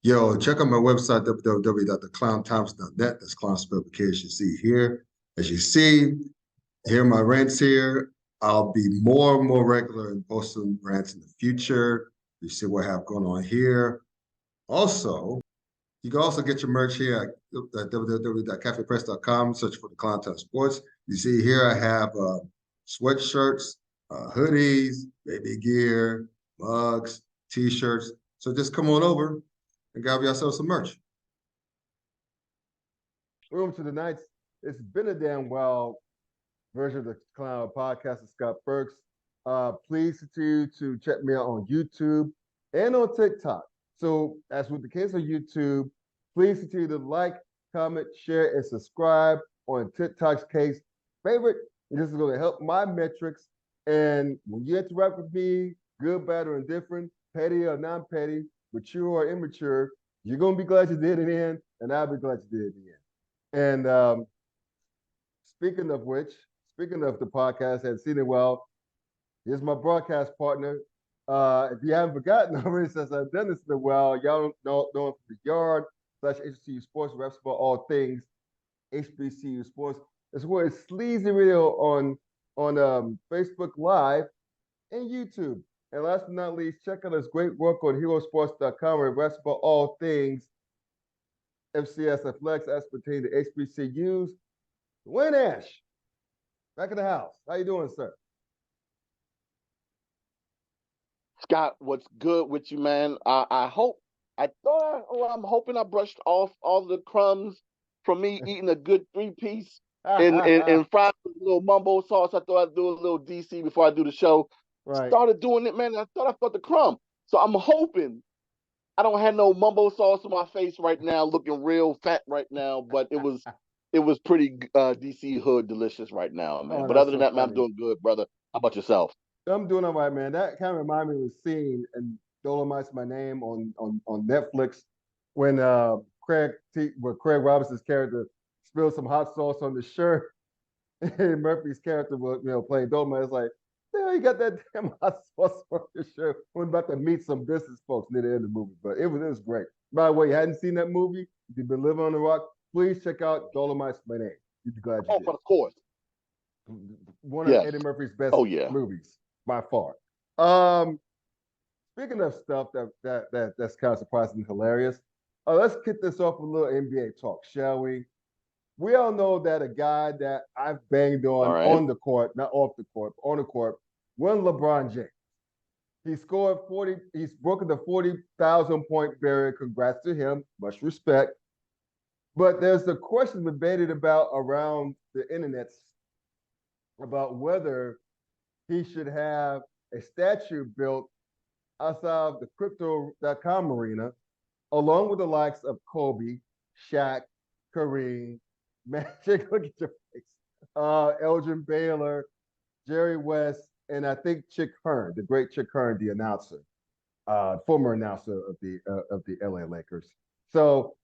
Yo, check out my website, www.theclowntimes.net. That's clown spelled with K as you see here. As you see, here are my rants here. I'll be more and more regular in posting rants in the future. You see what I have going on here. Also, you can also get your merch here at www.cafepress.com. Search for the Clown Time Sports. You see here I have sweatshirts, hoodies, baby gear, mugs, t-shirts. So just come on over and grab yourself some merch. Welcome to the Nights. It's been a damn while version of the Clown podcast with Scott Burks. Please continue to check me out on YouTube and on TikTok. So, as with the case of YouTube, please continue to like, comment, share, and subscribe. On TikTok's case, favorite. This is going to help my metrics. And when you interact with me, good, bad, or indifferent, petty or non-petty, mature or immature, you're going to be glad you did it in, and I'll be glad you did it in. And speaking of the podcast, had seen it well. Here's my broadcast partner. If you haven't forgotten already, since I've done this in a while, y'all know him from the Yard / HBCU Sports, reps for all things HBCU Sports, as well as Sleazy Radio on Facebook Live and YouTube. And last but not least, check out his great work on herosports.com, where he reps for all things FCS athletics as pertaining to HBCUs. Wayne Ash, back in the house. How you doing, sir? Scott, what's good with you, man? I'm hoping I brushed off all the crumbs from me eating a good 3-piece and fried with a little mumbo sauce. I thought I'd do a little DC before I do the show. Right. Started doing it, man. I thought I felt the crumb. So I'm hoping I don't have no mumbo sauce on my face right now, looking real fat right now, but it was pretty DC hood delicious right now, man. But other than that, man, I'm doing good, brother. How about yourself? I'm doing all right, man. That kind of reminded me of the scene in Dolomite's My Name on Netflix when Craig Robinson's character spilled some hot sauce on the shirt. And Murphy's character was, playing Dolomite. It's like, you got that damn hot sauce on your shirt. We're about to meet some business folks near the end of the movie, but it was great. By the way, you hadn't seen that movie? If you've been living on the rock, please check out Dolomite's My Name. You'd be glad you did. But of course. One of Eddie Murphy's best movies by far. Speaking of stuff that's kind of surprising and hilarious, let's kick this off with a little NBA talk, shall we? We all know that a guy that I've banged on the court, not off the court, on the court, was LeBron James. He scored 40. He's broken the 40,000 point barrier. Congrats to him. Much respect. But there's the question debated about around the internet about whether he should have a statue built outside of the crypto.com arena, along with the likes of Kobe, Shaq, Kareem, Magic, look at your face, Elgin Baylor, Jerry West, and I think Chick Hearn, the great Chick Hearn, the announcer, former announcer of the LA Lakers. So,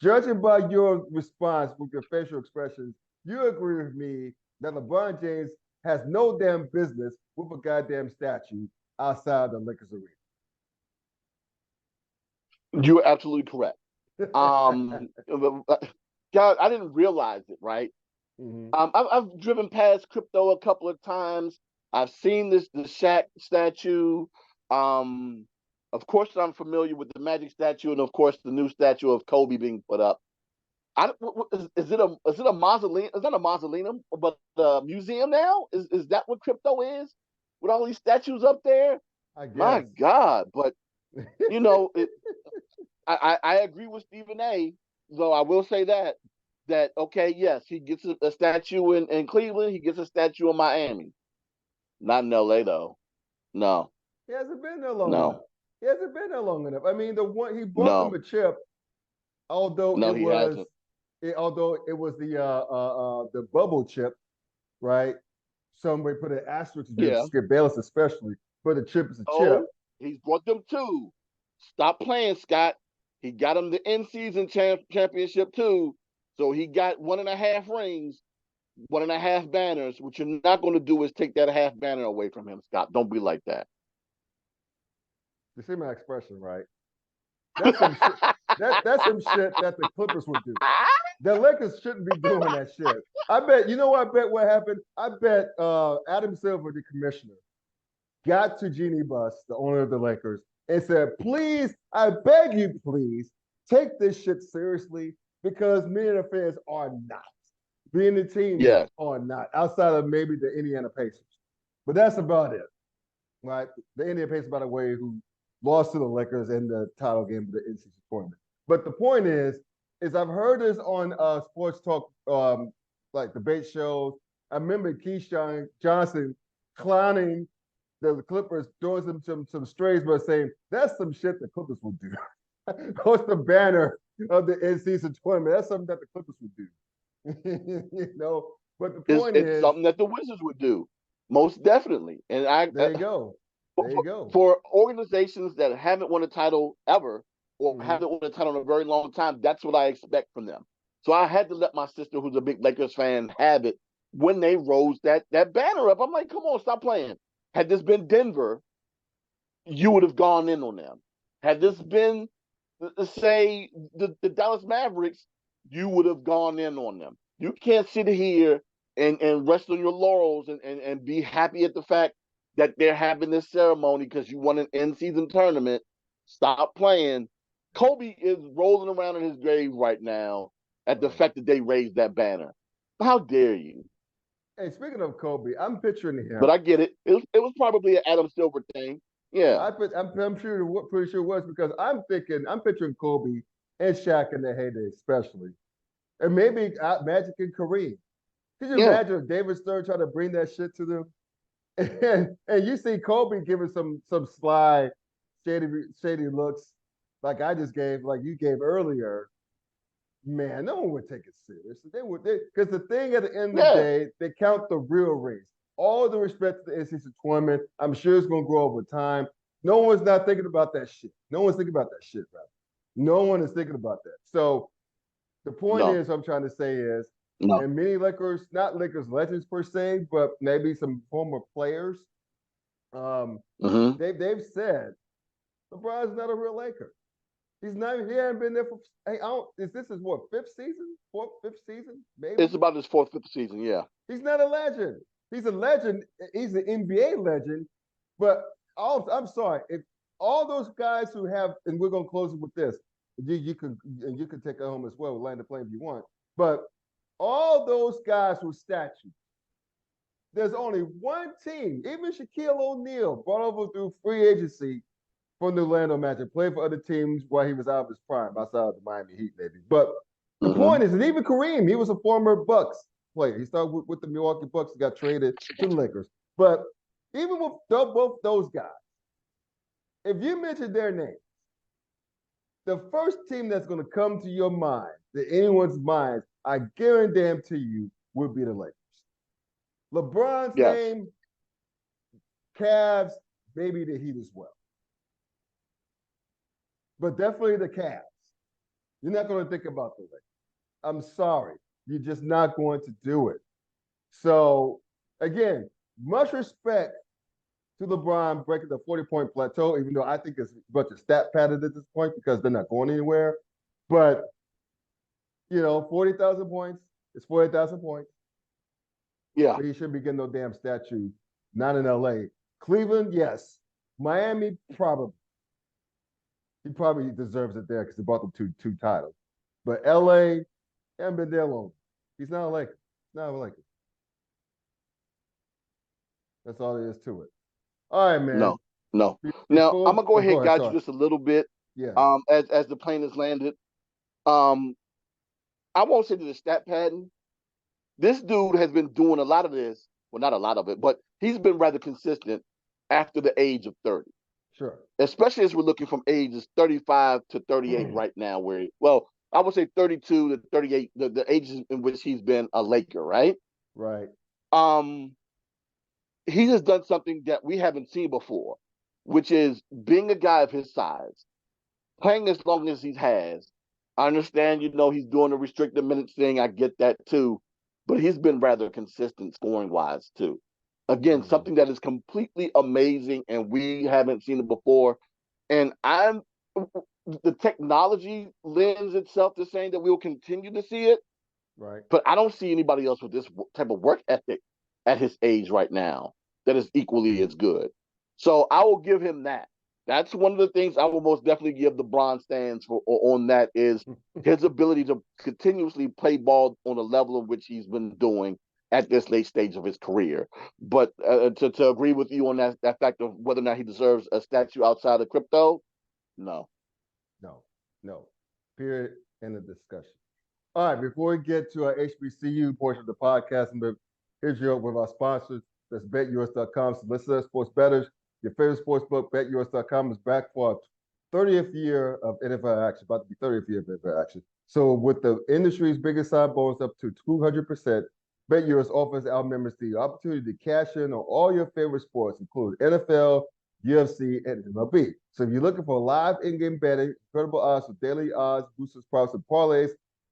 judging by your response with your facial expressions, you agree with me that LeBron James has no damn business with a goddamn statue outside the Lakers arena. You're absolutely correct. God, I didn't realize it, right? Mm-hmm. I've driven past crypto a couple of times. I've seen the Shaq statue. Of course, I'm familiar with the Magic statue, and of course, the new statue of Kobe being put up. Is it a mausoleum? Is that a mausoleum, but a museum now? Is that what crypto is? With all these statues up there? I guess. My God! But I agree with Stephen A. Though I will say that okay, yes, he gets a statue in Cleveland. He gets a statue in Miami. Not in LA though. No. He hasn't been there long enough. He hasn't been there long enough. I mean, the one he brought them a chip, although it was the bubble chip, right? Somebody put an asterisk against Skip Bayless especially, but the chip is a chip. He's brought them two. Stop playing, Scott. He got him the in-season championship too. So he got 1.5 rings, 1.5 banners. What you're not going to do is take that half banner away from him, Scott. Don't be like that. You see my expression, right? That's some shit. That's some shit that the Clippers would do. The Lakers shouldn't be doing that shit. I bet, you know what I bet what happened? I bet Adam Silver, the commissioner, got to Jeannie Buss, the owner of the Lakers, and said, please, I beg you, please, take this shit seriously because many of the fans are not. Being the team are not, outside of maybe the Indiana Pacers. But that's about it, right? The Indiana Pacers, by the way, who lost to the Lakers in the title game of the NCAA tournament. But the point is I've heard this on sports talk, like debate shows. I remember Keyshawn Johnson clowning the Clippers, throwing some strays, but saying that's some shit the Clippers would do. Post the banner of the NCAA tournament. That's something that the Clippers would do. You know, but the point is something that the Wizards would do, most definitely. And there you go. There you go. For organizations that haven't won a title ever or haven't won a title in a very long time, that's what I expect from them. So I had to let my sister, who's a big Lakers fan, have it when they rose that banner up. I'm like, come on, stop playing. Had this been Denver, you would have gone in on them. Had this been, say, the Dallas Mavericks, you would have gone in on them. You can't sit here and rest on your laurels and be happy at the fact that they're having this ceremony because you won an in-season tournament. Stop playing. Kobe is rolling around in his grave right now at the fact that they raised that banner. How dare you? Hey, speaking of Kobe, I'm picturing him. But I get it. It was probably an Adam Silver thing. Yeah. I'm sure, pretty sure it was, because I'm picturing Kobe and Shaq in their heyday, especially. And maybe Magic and Kareem. Could you imagine if David Stern tried to bring that shit to them? And you see Kobe giving some sly, shady looks like you gave earlier. Man, no one would take it seriously. They would, because the thing at the end of the day, they count the real rings. All the respect to the NCAA tournament, I'm sure it's going to grow over time. No one's not thinking about that shit. No one's thinking about that shit, right? No one is thinking about that. So the point is, I'm trying to say is, and many Lakers, not Lakers legends per se, but maybe some former players, they've said LeBron's not a real Laker. He's not. He hasn't been there for. Hey, this is what, fifth season? Maybe it's about his fourth, fifth season. Yeah, he's not a legend. He's a legend. He's an NBA legend. But I'm sorry, if all those guys who have, and we're gonna close it with this. You can take it home as well, land the plane if you want. But all those guys were statues. There's only one team. Even Shaquille O'Neal, brought over through free agency from the Orlando Magic, played for other teams while he was out of his prime, outside of the Miami Heat, maybe. But the point is, and even Kareem, he was a former Bucks player. He started with the Milwaukee Bucks, got traded to the Lakers. But even with both those guys, if you mention their names, the first team that's going to come to your mind, to anyone's mind, I guarantee you, would be the Lakers. LeBron's name, Cavs, maybe the Heat as well. But definitely the Cavs. You're not going to think about the Lakers. I'm sorry. You're just not going to do it. So, again, much respect to LeBron breaking the 40-point plateau, even though I think it's a bunch of stat padded at this point because they're not going anywhere. But, 40,000 points is 40,000 points. Yeah. But he shouldn't be getting no damn statue. Not in LA. Cleveland, yes. Miami, probably. He probably deserves it there because he brought them two titles. But LA, he hasn't been there long. He's not a Laker. He's not a Laker. That's all there is to it. All right, man. No. Now I'm gonna go ahead and guide you just a little bit. Yeah. As the plane has landed. I won't say that it's stat padding. This dude has been doing a lot of this. Well, not a lot of it, but he's been rather consistent after the age of 30. Sure. Especially as we're looking from ages 35 to 38 right now, I would say 32 to 38, the ages in which he's been a Laker, right? Right. He has done something that we haven't seen before, which is being a guy of his size, playing as long as he has. I understand, he's doing the restricted minutes thing. I get that too. But he's been rather consistent scoring-wise too. Again, something that is completely amazing, and we haven't seen it before. And the technology lends itself to saying that we'll continue to see it. Right. But I don't see anybody else with this type of work ethic at his age right now that is equally as good. So I will give him that. That's one of the things I will most definitely give LeBron stands for on that is his ability to continuously play ball on the level of which he's been doing at this late stage of his career. But to agree with you on that fact of whether or not he deserves a statue outside of crypto, no. No. Period. End of discussion. All right, before we get to our HBCU portion of the podcast, here's your with our sponsors. That's BetUS.com. Solicitor Sports Bettors. Your favorite sports book, BetUS.com, is back for our 30th year of NFL action, about to be 30th year of NFL action. So with the industry's biggest sign bonus up to 200%, BetUS offers our members the opportunity to cash in on all your favorite sports, including NFL, UFC, and MLB. So if you're looking for live in-game betting, incredible odds with daily odds, boosters, props, and parlays,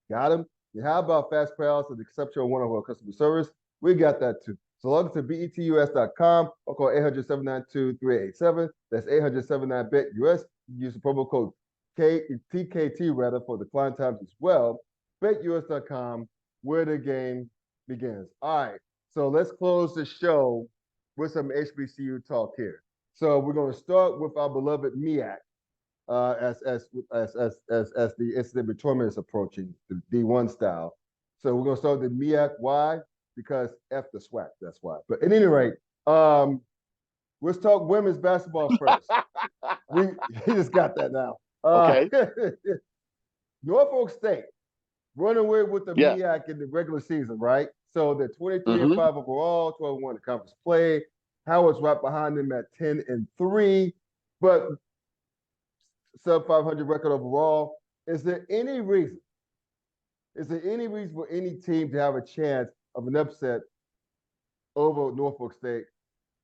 got them. And how about fast payouts and exceptional one-on-one customer service? We got that too. So log into BETUS.com or call 800-792-3887. That's 800-79-BET-US. Use the promo code TKT for the Klown Times as well. BetUS.com, where the game begins. All right, so let's close the show with some HBCU talk here. So we're going to start with our beloved MEAC. As the NCAA tournament is approaching, the D1 style. So we're gonna start with the MEAC. Why? Because F the SWAC. That's why. But at any rate, let's talk women's basketball first. we just got that now. Okay. Norfolk State running away with the MEAC in the regular season, right? So they're 23-5 overall, 12-1 in conference play. Howard's right behind them at 10-3, but sub 500 record overall. Is there any reason for any team to have a chance of an upset over Norfolk State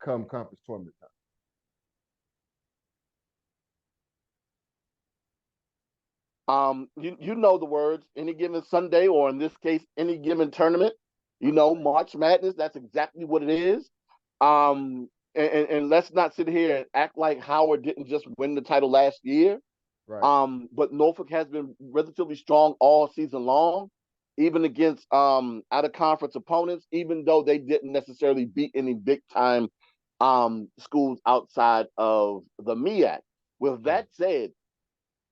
come conference tournament time? You know the words, any given Sunday, or in this case, any given tournament, March Madness, that's exactly what it is. And let's not sit here and act like Howard didn't just win the title last year. Right. But Norfolk has been relatively strong all season long, even against out of conference opponents, even though they didn't necessarily beat any big time schools outside of the MEAC. With that said,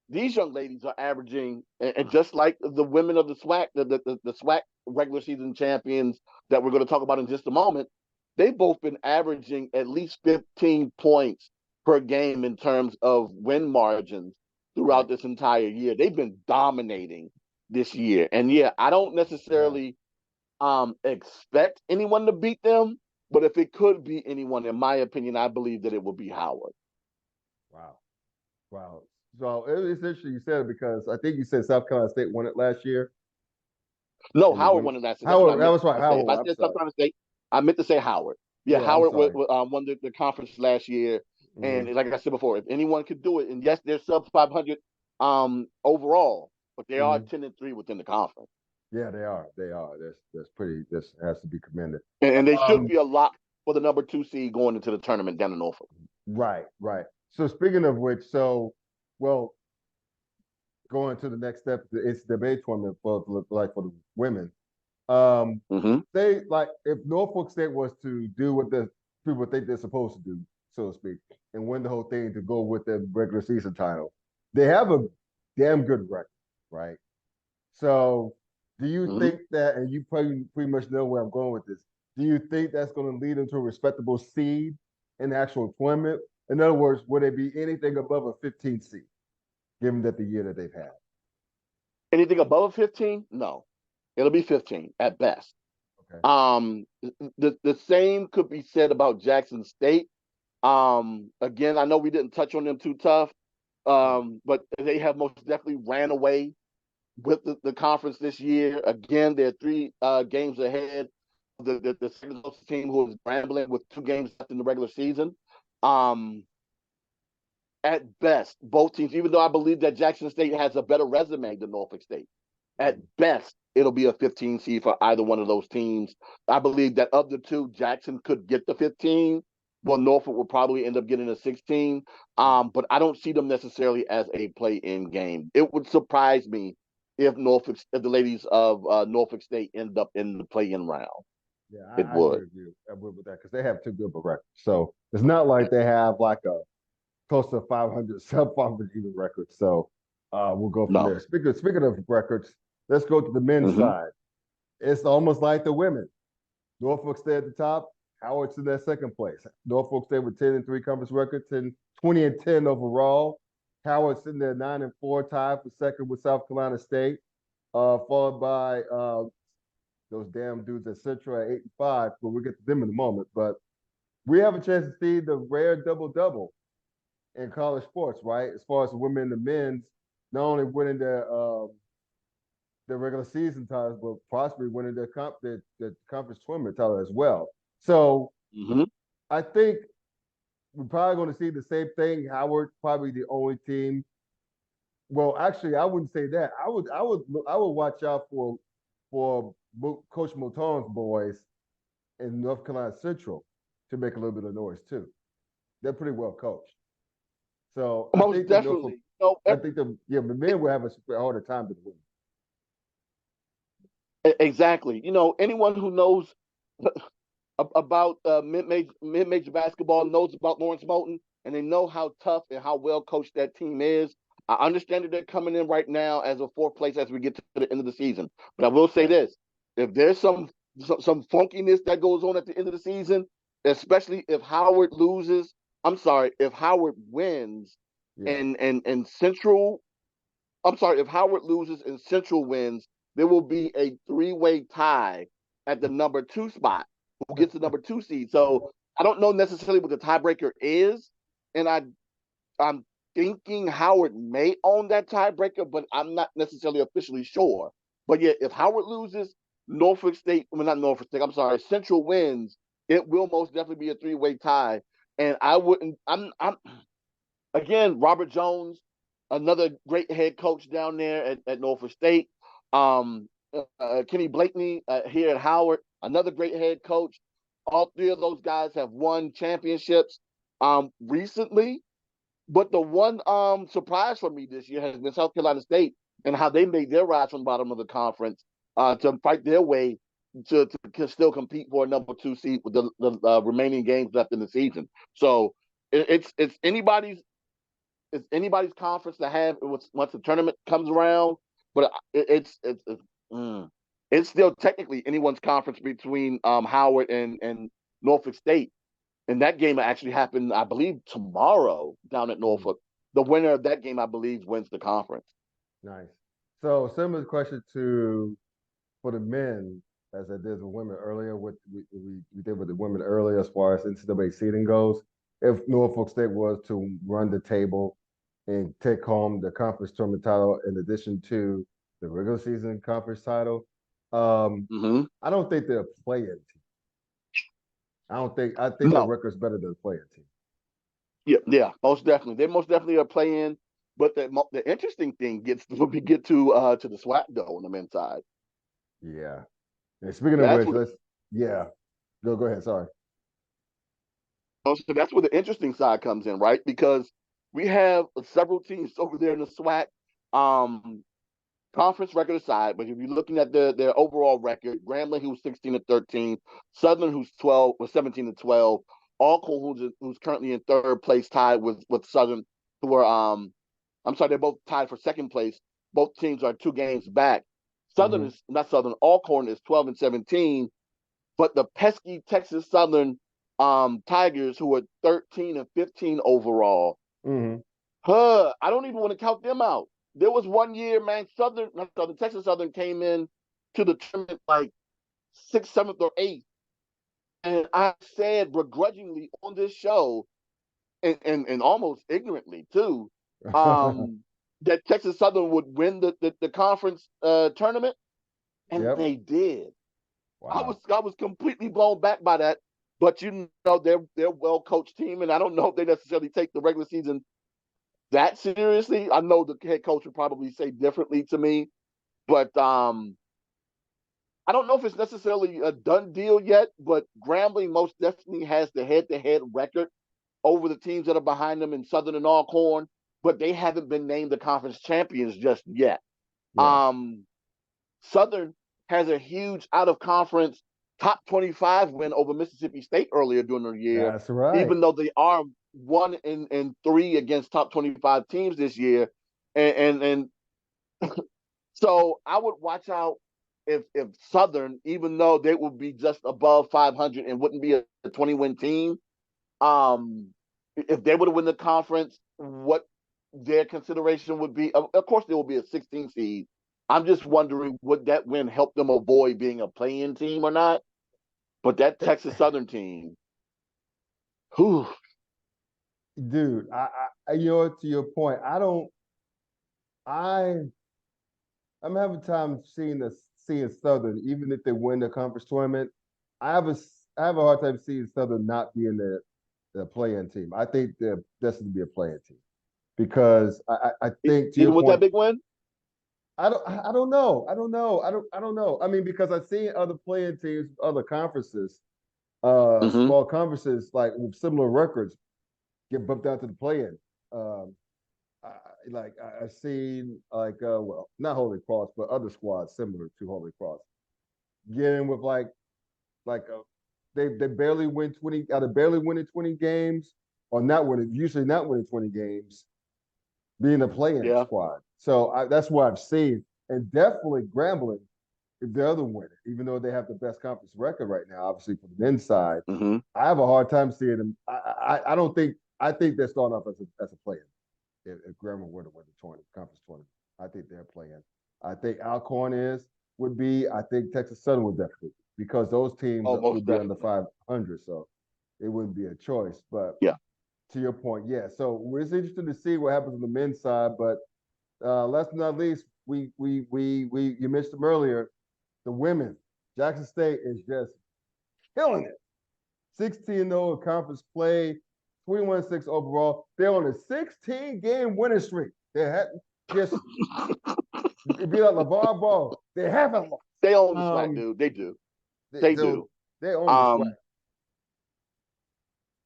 these young ladies are averaging, and just like the women of the SWAC, the SWAC regular season champions that we're going to talk about in just a moment, they've both been averaging at least 15 points per game in terms of win margins throughout this entire year. They've been dominating this year. And I don't necessarily expect anyone to beat them, but if it could be anyone, in my opinion, I believe that it would be Howard. Wow. So it's interesting you said it because I think you said South Carolina State won it last year. No, Howard won it last year. Howard, that was right. Howard. If I said South Carolina State, I meant to say Howard. Yeah, Howard won the conference last year. And like I said before, if anyone could do it, and yes, they're sub 500 overall, but they are 10-3 within the conference. Yeah, they are. This has to be commended. And they should be a lock for the number 2 seed going into the tournament down in Norfolk. Right. So speaking of which, going to the next step, it's the NCAA tournament for the women. They if Norfolk State was to do what the people think they're supposed to do, so to speak, and win the whole thing to go with the regular season title, they have a damn good record, right? So do you think that, and you pretty much know where I'm going with this, do you think that's going to lead into a respectable seed in the actual tournament? In other words, would it be anything above a 15 seed, given that the year that they've had? Anything above a 15? No. It'll be 15 at best. Okay. The same could be said about Jackson State. Again, I know we didn't touch on them too tough, but they have most definitely ran away with the conference this year. Again, they're 3 games ahead of the second closest team, who is scrambling with 2 games left in the regular season. At best, both teams, even though I believe that Jackson State has a better resume than Norfolk State, at best, it'll be a 15 seed for either one of those teams. I believe that of the 2, Jackson could get the 15, Well, Norfolk will probably end up getting a 16, but I don't see them necessarily as a play-in game. It would surprise me if the ladies of Norfolk State end up in the play-in round. Yeah, It I agree would. with you. I agree with that because they have too good of a record. So it's not like they have like a close to 500, sub 500 even record. So we'll go from No. there. Speaking of records, let's go to the men's side. It's almost like the women. Norfolk State at the top. Howard's in that second place. Norfolk State with 10-3 conference records and 20-10 overall. Howard's in there 9-4, tied for second with South Carolina State, followed by those damn dudes at Central at 8-5. But we'll get to them in a moment. But we have a chance to see the rare double-double in college sports, right? As far as the women and the men's, not only winning the regular season titles, but possibly winning the conference tournament title as well. So I think we're probably going to see the same thing. Howard probably the only team. Well, actually, I wouldn't say that. I would watch out for Coach Moton's boys in North Carolina Central to make a little bit of noise too. They're pretty well coached. So Most definitely. The men will have a harder time than the women. Exactly. Anyone who knows about mid-major basketball knows about Lawrence Moulton, and they know how tough and how well coached that team is. I understand that they're coming in right now as a fourth place as we get to the end of the season. But I will say this: if there's some funkiness that goes on at the end of the season, especially if Howard if Howard wins and Central, if Howard loses and Central wins, there will be a three-way tie at the number 2 spot. Who gets the number 2 seed? So I don't know necessarily what the tiebreaker is, and I'm thinking Howard may own that tiebreaker, but I'm not necessarily officially sure. But yeah, if Howard loses, Central wins, it will most definitely be a three-way tie. And again, Robert Jones, another great head coach down there at Norfolk State. Kenny Blakeney here at Howard, another great head coach. All three of those guys have won championships recently. But the one surprise for me this year has been South Carolina State and how they made their rise from the bottom of the conference to fight their way to still compete for a number 2 seed with the remaining games left in the season. So it's anybody's conference to have once the tournament comes around. But it's still technically anyone's conference between Howard and Norfolk State. And that game actually happened, I believe, tomorrow down at Norfolk. The winner of that game, I believe, wins the conference. Nice. So similar question for the men as I did with women earlier. What we did with the women earlier as far as NCAA seeding goes. If Norfolk State was to run the table and take home the conference tournament title in addition to the regular season conference title, I don't think they're a play-in team. I think their record's better than a play-in team. Yeah, most definitely. They most definitely are playing. But the interesting thing when we get to the SWAC though on the men's side. Yeah. And speaking of which, go ahead. Sorry. So that's where the interesting side comes in, right? Because we have several teams over there in the SWAC conference record aside, but if you're looking at their overall record, Grambling, who's 16-13, Southern, who's 17-12, Alcorn, who's currently in third place, tied with Southern, who are they're both tied for second place. Both teams are 2 games back. Alcorn is 12-17, but the pesky Texas Southern Tigers, who are 13-15 overall, I don't even want to count them out. There was one year, man, Texas Southern came in to the tournament like 6th, 7th, or 8th. And I said begrudgingly on this show, and almost ignorantly too, that Texas Southern would win the conference tournament. And they did. Wow. I was completely blown back by that. But they're a well-coached team, and I don't know if they necessarily take the regular season that seriously. I know the head coach would probably say differently to me, but I don't know if it's necessarily a done deal yet, but Grambling most definitely has the head-to-head record over the teams that are behind them in Southern and Alcorn, but they haven't been named the conference champions just yet. Yeah. Southern has a huge out-of-conference top 25 win over Mississippi State earlier during the year. That's right. Even though they are 1-3 against top 25 teams this year, and so I would watch out if Southern, even though they would be just above 500 and wouldn't be a 20-win team, if they were to win the conference, what their consideration would be. Of course, there will be a 16 seed. I'm just wondering, would that win help them avoid being a play-in team or not? But that Texas Southern team, whew. Dude, I to your point, I'm having time seeing Southern, even if they win the conference tournament. I have a hard time seeing Southern not being the play-in team. I think they're destined to be a play-in team because I think to Even your with point, that big win, I don't know. I mean, because I've seen other play-in teams, other conferences, small conferences like with similar records get bumped out to the play-in. I've seen well, not Holy Cross, but other squads similar to Holy Cross getting with they barely win 20 out of barely winning 20 games or usually not winning 20 games, being a play-in squad. So that's what I've seen, and definitely Grambling if the other winner, even though they have the best conference record right now, obviously from the men's side. I have a hard time seeing them. I don't think. I think they're starting off as a play-in. If Grambling were to win the conference tournament, I think they're playing. I think Alcorn would be. I think Texas Southern would definitely, because those teams would be under 500, so it wouldn't be a choice. But to your point, so it's interesting to see what happens on the men's side. But last but not least, you mentioned them earlier. The women, Jackson State is just killing it. 16-0 conference play. 21-6 overall. They're on a 16-game winning streak. They had just be like LeVar Ball. They haven't lost. They own the SWAC, dude. They do. They do. They own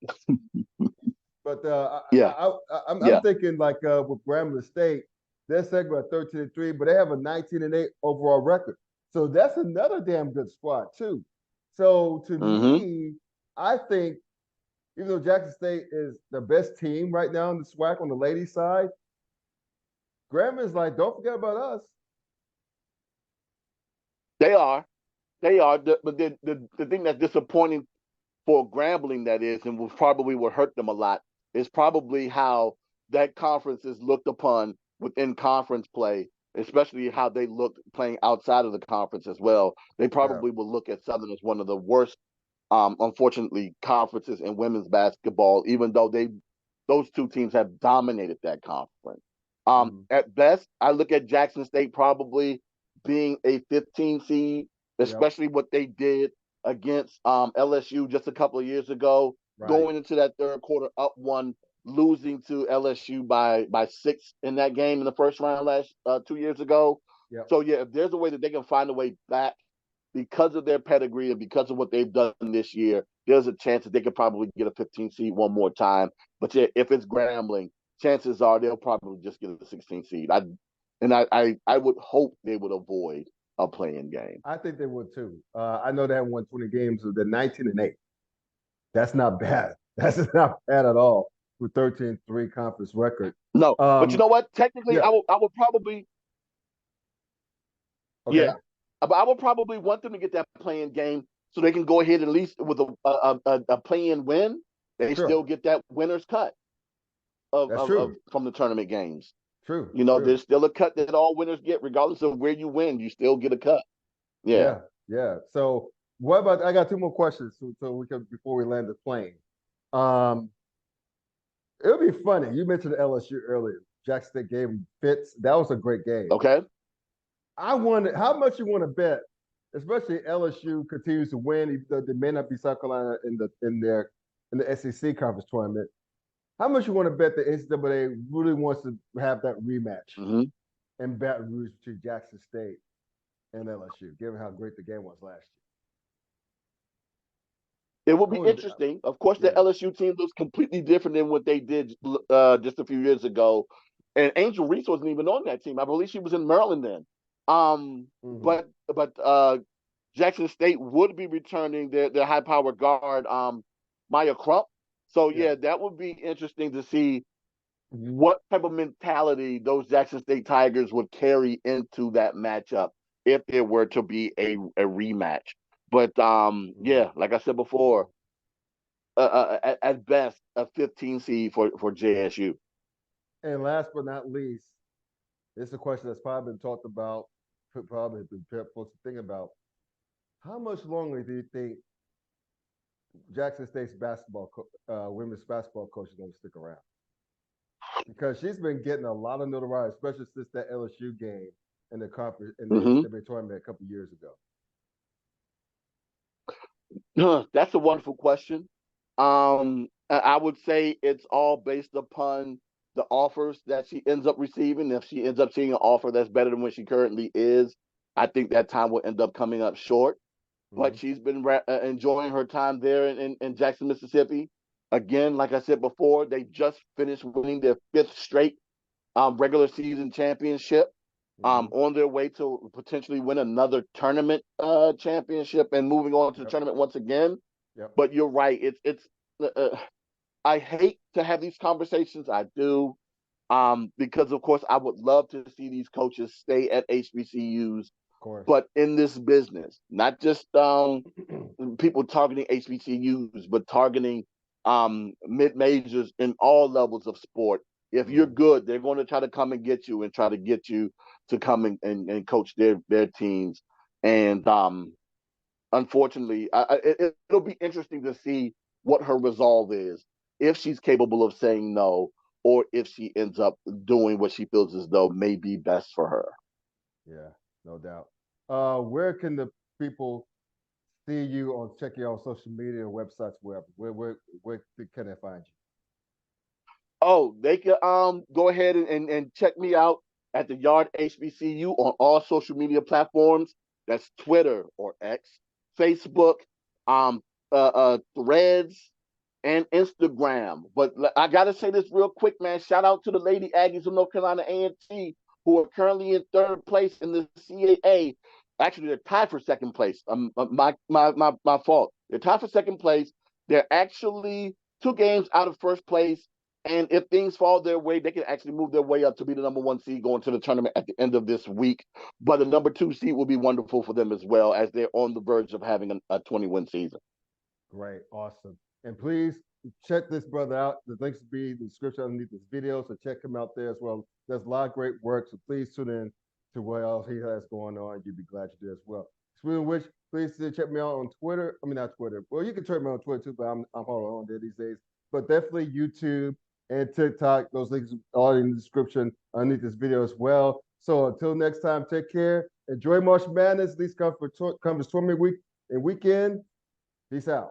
the SWAC. But I'm thinking with Grambling State, they're second at 13-3, but they have a 19-8 overall record. So that's another damn good squad too. So to me, I think, even though Jackson State is the best team right now in the SWAC on the ladies' side, Grambling is don't forget about us. They are. But the thing that's disappointing for Grambling, that is, and will hurt them a lot, is probably how that conference is looked upon within conference play, especially how they look playing outside of the conference as well. They probably will look at Southern as one of the worst, unfortunately, conferences in women's basketball, even though those two teams have dominated that conference. At best, I look at Jackson State probably being a 15 seed, especially what they did against LSU just a couple of years ago, going into that third quarter up one, losing to LSU by 6 in that game in the first round 2 years ago. So if there's a way that they can find a way back because of their pedigree and because of what they've done this year, there's a chance that they could probably get a 15 seed one more time. But if it's Grambling, chances are they'll probably just get a 16 seed. I would hope they would avoid a play-in game. I think they would too. I know they haven't won 20 games, so they're 19-8. That's not bad. That's not bad at all with 13-3 conference record. No, but you know what? Technically, I would probably. Okay. Yeah, but I would probably want them to get that play-in game so they can go ahead at least with a play-in win. They still get that winner's cut from the tournament games. True. There's still a cut that all winners get, regardless of where you win. You still get a cut. Yeah. So what about? I got two more questions, so we can before we land the plane. It would be funny. You mentioned LSU earlier. Jackson State game fits. That was a great game. Okay. I wonder how much you want to bet, especially LSU continues to win, even though they may not be South Carolina in the SEC conference tournament. How much you want to bet the NCAA really wants to have that rematch in Baton Rouge to Jackson State? and LSU, given how great the game was last It will be year. interesting. Of course, the Yeah. LSU team looks completely different than what they did just a few years ago. And Angel Reese wasn't even on that team. I believe she was in Maryland then. But Jackson State would be returning their high power guard, Maya Crump. So yeah, that would be interesting to see what type of mentality those Jackson State Tigers would carry into that matchup if there were to be a rematch. But yeah, like I said before, at best a 15 seed for JSU. And last but not least, it's a question that's probably been talked about, probably been folks to think about. How much longer do you think Jackson State's women's basketball coach is going to stick around? Because she's been getting a lot of notoriety, especially since that LSU game in the conference in the NCAA tournament a couple of years ago. That's a wonderful question. I would say it's all based upon the offers that she ends up receiving. If she ends up seeing an offer that's better than what she currently is, I think that time will end up coming up short. But she's been enjoying her time there in Jackson, Mississippi. Again, like I said before, they just finished winning their 5th straight regular season championship. On their way to potentially win another tournament championship and moving on to the tournament once again. But you're right. It's I hate to have these conversations. I do. Because of course I would love to see these coaches stay at HBCUs. Of course. But in this business, not just people targeting HBCUs, but targeting mid-majors in all levels of sport. If you're good, they're going to try to come and get you and try to get you to come and coach their teams. And unfortunately, it'll be interesting to see what her resolve is, if she's capable of saying no, or if she ends up doing what she feels as though may be best for her. Yeah, no doubt. Where can the people see you or check you out on social media or websites, wherever? Where can they find you? Oh, they can go ahead and check me out at the Yard HBCU on all social media platforms. That's Twitter or X, Facebook, Threads, and Instagram. But I gotta say this real quick, man. Shout out to the Lady Aggies of North Carolina A&T, who are currently in 3rd place in the CAA. Actually, they're tied for 2nd place. My fault. They're tied for 2nd place. They're actually 2 games out of 1st place. And if things fall their way, they can actually move their way up to be the number 1 seed going to the tournament at the end of this week. But the number 2 seed will be wonderful for them as well, as they're on the verge of having a 20-win season. Great. Awesome. And please check this brother out. The links will be in the description underneath this video, so check him out there as well. There's a lot of great work, so please tune in to what else he has going on. You'd be glad you did as well. Speaking of which, please check me out on Twitter. I mean, not Twitter. Well, you can check me out on Twitter too, but I'm all on there these days. But definitely YouTube and TikTok. Those links are in the description underneath this video as well. So until next time, take care. Enjoy March Madness. These conference tournament week and weekend. Peace out.